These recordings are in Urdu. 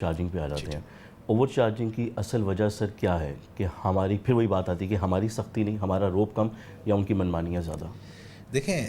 چارجنگ پہ آ جاتے ہیں. اوور چارجنگ کی اصل وجہ سر کیا ہے کہ ہماری پھر وہی بات آتی ہے کہ ہماری سختی نہیں، ہمارا روب کم یا ان کی منمانیاں زیادہ؟ دیکھیں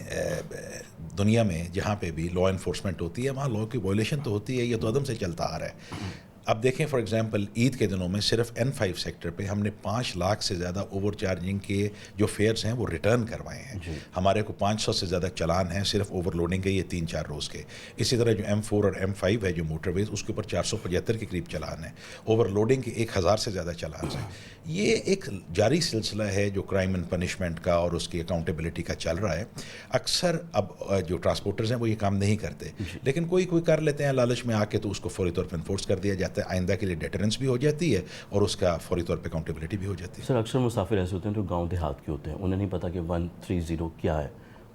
دنیا میں جہاں پہ بھی لا انفورسمنٹ ہوتی ہے وہاں لا کی وائلیشن تو ہوتی ہے، یہ تو عدم سے چلتا آ رہا ہے. اب دیکھیں فار ایگزامپل عید کے دنوں میں صرف N5 سیکٹر پہ ہم نے 5 لاکھ سے زیادہ اوور چارجنگ کے جو فیئرز ہیں وہ ریٹرن کروائے ہیں. ہمارے کو 500 سے زیادہ چلان ہیں صرف اوور لوڈنگ کے، یہ 3-4 روز کے. اسی طرح جو M4 اور M5 ہے جو موٹر ویز، اس کے اوپر 475 کے قریب چلان ہیں. اوور لوڈنگ کے 1000 سے زیادہ چلان ہیں. یہ ایک جاری سلسلہ ہے جو کرائم اینڈ پنشمنٹ کا اور اس کی اکاؤنٹیبلٹی کا چل رہا ہے. اکثر اب جو ٹرانسپورٹرز ہیں وہ یہ کام نہیں کرتے، لیکن کوئی کر لیتے ہیں لالچ میں آ کے، تو اس کو فوری طور پہ انفورس کر دیا جاتا ہے. آئندہ کے لیے ڈیٹرنس بھی ہو جاتی ہے اور اس کا فوری طور پہ اکاؤنٹیبلٹی بھی ہو جاتی ہے. سر اکثر مسافر ایسے ہوتے ہیں جو گاؤں دیہات کے ہوتے ہیں، انہیں نہیں پتا کہ 130 کیا ہے.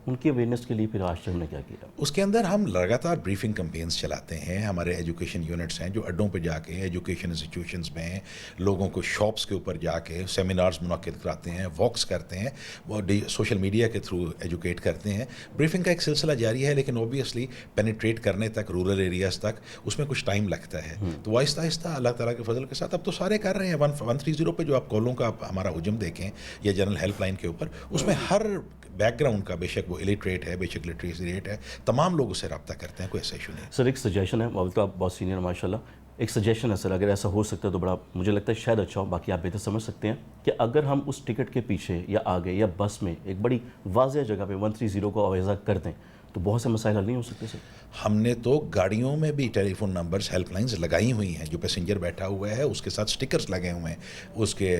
ان کی اویئرنیس کے لیے پھر آج تک ہم نے کیا کیا؟ اس کے اندر ہم لگاتار بریفنگ کمپینز چلاتے ہیں. ہمارے ایجوکیشن یونٹس ہیں جو اڈوں پہ جا کے ایجوکیشن انسٹیٹیوشنز میں لوگوں کو شاپس کے اوپر جا کے سیمینارز منعقد کراتے ہیں، واکس کرتے ہیں، وہ سوشل میڈیا کے تھرو ایجوکیٹ کرتے ہیں. بریفنگ کا ایک سلسلہ جاری ہے، لیکن اوبیسلی پینیٹریٹ کرنے تک رورل ایریاز تک اس میں کچھ ٹائم لگتا ہے. تو آہستہ آہستہ اللہ تعالیٰ کے فضل کے ساتھ اب تو سارے کر رہے ہیں. 130 پہ جو آپ کالوں کا ہمارا حجم دیکھیں یا جنرل ہیلپ لائن کے اوپر، اس میں ہر بیک گراؤنڈ کا، بے شک وہ الٹریٹ ہے، بے شک لٹریسی ریٹ ہے، تمام لوگ اسے رابطہ کرتے ہیں، کوئی ایسا ایشو نہیں. سر ایک سجیشن ہے، تو آپ بہت سینئر ماشاء اللہ، ایک سجیشن ہے سر، اگر ایسا ہو سکتا ہے تو بڑا مجھے لگتا ہے شاید اچھا ہو، باقی آپ بہتر سمجھ سکتے ہیں، کہ اگر ہم اس ٹکٹ کے پیچھے یا آگے یا بس میں ایک بڑی واضح جگہ پہ 130 کو آویزہ کر دیں تو بہت سے مسائل حل نہیں ہو سکتے سر؟ ہم نے تو گاڑیوں میں بھی ٹیلی فون نمبرز ہیلپ لائنز لگائی ہوئی ہیں. جو پیسنجر بیٹھا ہوا ہے اس کے ساتھ سٹکرز لگے ہوئے ہیں اس کے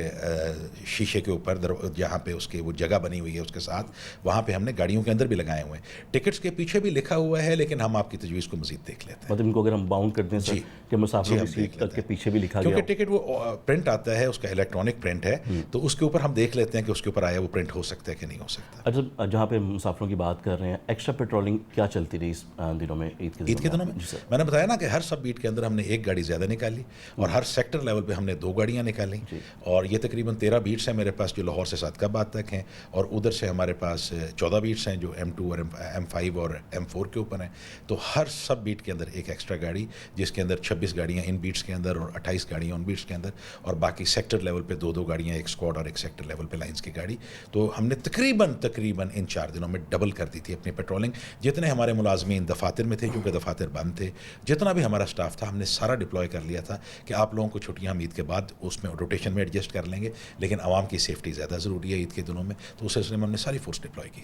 شیشے کے اوپر، جہاں پہ اس کے وہ جگہ بنی ہوئی ہے اس کے ساتھ، وہاں پہ ہم نے گاڑیوں کے اندر بھی لگائے ہوئے ہیں. ٹکٹس کے پیچھے بھی لکھا ہوا ہے، لیکن ہم آپ کی تجویز کو مزید دیکھ لیتے ہیں. مطلب ان کو اگر ہم باؤنڈ کر دیں سر کہ مسافروں کی سیٹ تک کے پیچھے بھی لکھا گیا، کیونکہ ٹکٹ وہ پرنٹ آتا ہے، اس کا الیکٹرانک پرنٹ ہے، تو اس کے اوپر ہم دیکھ لیتے ہیں کہ اس کے اوپر آیا وہ پرنٹ ہو سکتا ہے کہ نہیں ہو سکتا. اچھا جہاں پہ مسافروں کی بات کر رہے ہیں، ایکسٹرا پیٹرولنگ کیا چلتی رہی اس دنوں میں، عید کے دنوں میں؟ میں نے بتایا نا کہ ہر سب بیٹ کے اندر ہم نے ایک گاڑی زیادہ نکالی اور ہر سیکٹر لیول پہ ہم نے 2 گاڑیاں نکالیں. اور یہ تقریباً 13 بیٹس ہیں میرے پاس جو لاہور سے صادقاباد تک ہیں، اور ادھر سے ہمارے پاس 14 بیٹس ہیں جو M2 اور M5 اور M4 کے اوپر ہیں. تو ہر سب بیٹ کے اندر ایک ایکسٹرا گاڑی، جس کے اندر 26 گاڑیاں ان بیٹس کے اندر اور 28 گاڑیاں ان بیٹس کے اندر، اور باقی سیکٹر لیول پہ 2 گاڑیاں، ایک اسکواڈ اور ایک سیکٹر لیول پہ لائنس کی گاڑی. تو ہم نے تقریباً ان 4 دنوں میں ڈبل کر دی تھی اپنی پیٹرولنگ. جتنے ہمارے ملازمین دفاتر میں تھے، کیونکہ دفاتر بند تھے، جتنا بھی ہمارا سٹاف تھا، ہم نے سارا ڈپلوائے کر لیا تھا کہ آپ لوگوں کو چھٹیاں ہم عید کے بعد اس میں روٹیشن میں ایڈجسٹ کر لیں گے، لیکن عوام کی سیفٹی زیادہ ضروری ہے عید کے دنوں میں. تو اس سلسلے میں ہم نے ساری فورس ڈپلوائے کی.